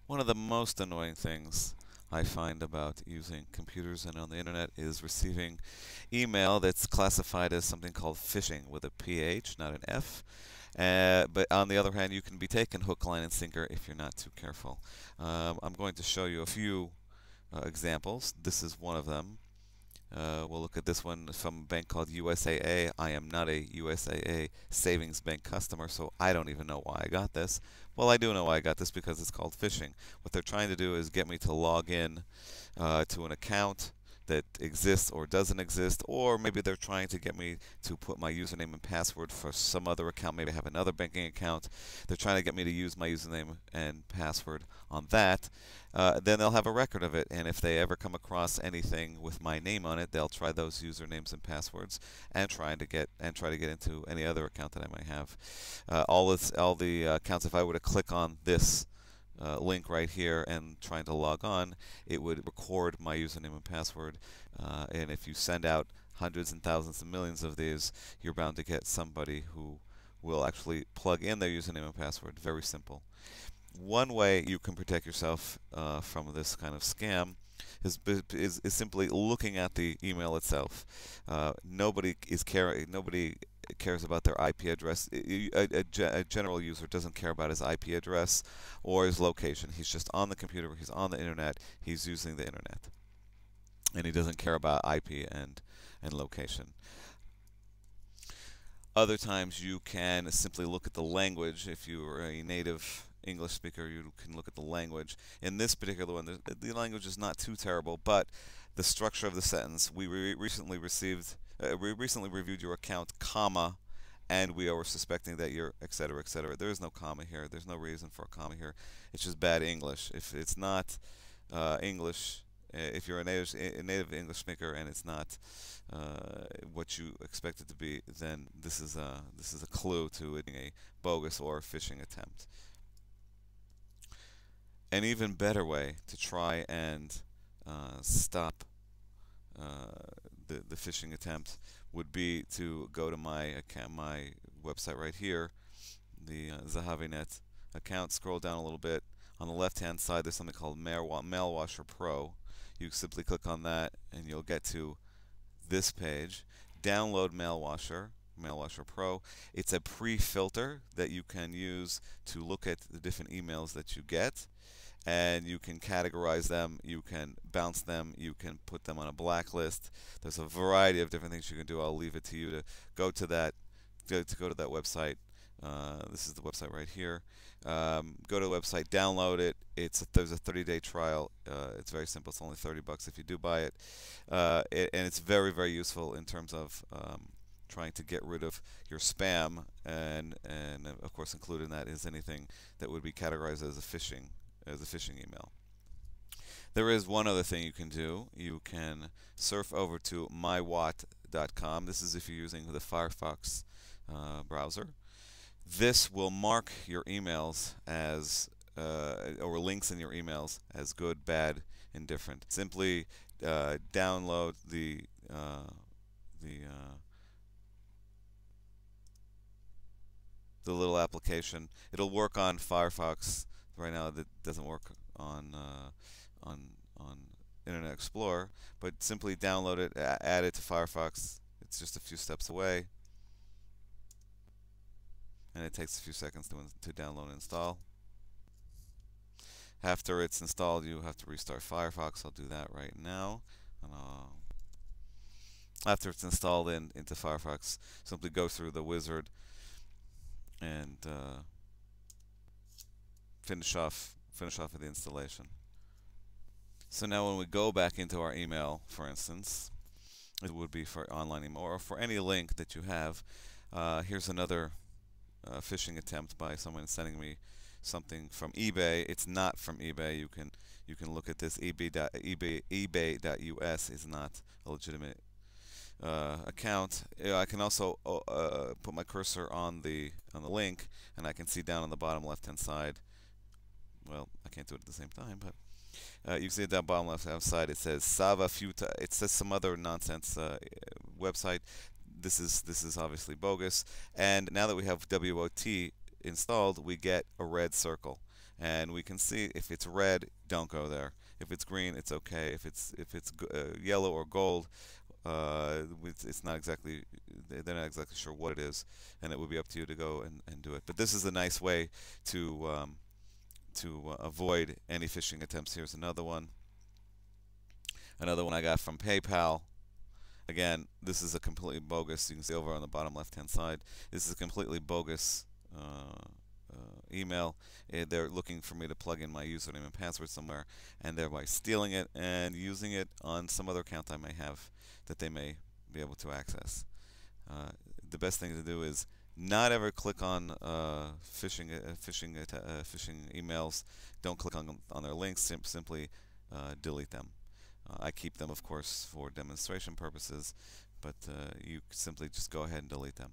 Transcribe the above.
One of the most annoying things I find about using computers and on the internet is receiving email that's classified as something called phishing with a PH, not an F. But on the other hand, you can be taken hook, line, and sinker if you're not too careful. I'm going to show you a few examples. This is one of them. We'll look at this one from a bank called USAA. I am not a USAA savings bank customer, so I don't even know why I got this. Well, I do know why I got this because it's called phishing. What they're trying to do is get me to log in to an account that exists or doesn't exist, or maybe they're trying to get me to put my username and password for some other account. Maybe I have another banking account. They're trying to get me to use my username and password on that. Then they'll have a record of it, and if they ever come across anything with my name on it, they'll try those usernames and passwords and try to get into any other account that I might have. All the accounts. If I were to click on this link right here and trying to log on, it would record my username and password. And if you send out hundreds and thousands and millions of these, you're bound to get somebody who will actually plug in their username and password. Very simple. One way you can protect yourself from this kind of scam is simply looking at the email itself. Nobody cares about their IP address. A general user doesn't care about his IP address or his location. He's just on the computer. He's on the internet. He's using the internet, and he doesn't care about IP and location. Other times you can simply look at the language. If you are a native English speaker, you can look at the language. In this particular one, the language is not too terrible, but the structure of the sentence. We recently reviewed your account, comma, and we are suspecting that you're, etc., etc. There is no comma here. There's no reason for a comma here. It's just bad English. If it's not English, if you're a native English speaker and it's not what you expect it to be, then this is a clue to it being a bogus or phishing attempt. An even better way to try and stop the phishing attempt would be to go to my account, my website right here, the Zahavinet account. Scroll down a little bit. On the left-hand side, there's something called Mailwasher Pro. You simply click on that, and you'll get to this page. Download Mailwasher Pro. It's a pre-filter that you can use to look at the different emails that you get, and you can categorize them, you can bounce them, you can put them on a blacklist. There's a variety of different things you can do. I'll leave it to you to go to that website. This is the website right here. Go to the website, download it. There's a 30-day trial. It's very simple. It's only $30 if you do buy it, and it's very, very useful in terms of trying to get rid of your spam, and of course included in that is anything that would be categorized as a phishing email. There is one other thing you can do. You can surf over to mywat.com. This is if you're using the Firefox browser. This will mark your emails as or links in your emails as good, bad, indifferent. Simply download the little application. It'll work on Firefox. Right now, that doesn't work on Internet Explorer. But simply download it, add it to Firefox. It's just a few steps away, and it takes a few seconds to download and install. After it's installed, you have to restart Firefox. I'll do that right now. And after it's installed into Firefox, simply go through the wizard and finish off with the installation. So now when we go back into our email, for instance, it would be for online email or for any link that you have. Here's another phishing attempt by someone sending me something from eBay. It's not from eBay. You can look at this. eBay.us is not a legitimate account. I can also put my cursor on the link, and I can see down on the bottom left-hand side. Well, I can't do it at the same time, but you can see it down bottom left-hand side. It says Sava Futa. It says some other nonsense website. This is obviously bogus. And now that we have WOT installed, we get a red circle. and we can see if it's red, don't go there. If it's green, it's okay. If it's yellow or gold, it's not exactly, they're not exactly sure what it is, and it would be up to you to go and do it. But this is a nice way to avoid any phishing attempts. Here's another one. Another one I got from PayPal. Again, this is a completely bogus. You can see over on the bottom left-hand side. This is a completely bogus email. They're looking for me to plug in my username and password somewhere, and thereby stealing it and using it on some other account I may have that they may be able to access. The best thing to do is not ever click on phishing emails. Don't click on their links. Simply delete them. I keep them, of course, for demonstration purposes, but you simply just go ahead and delete them.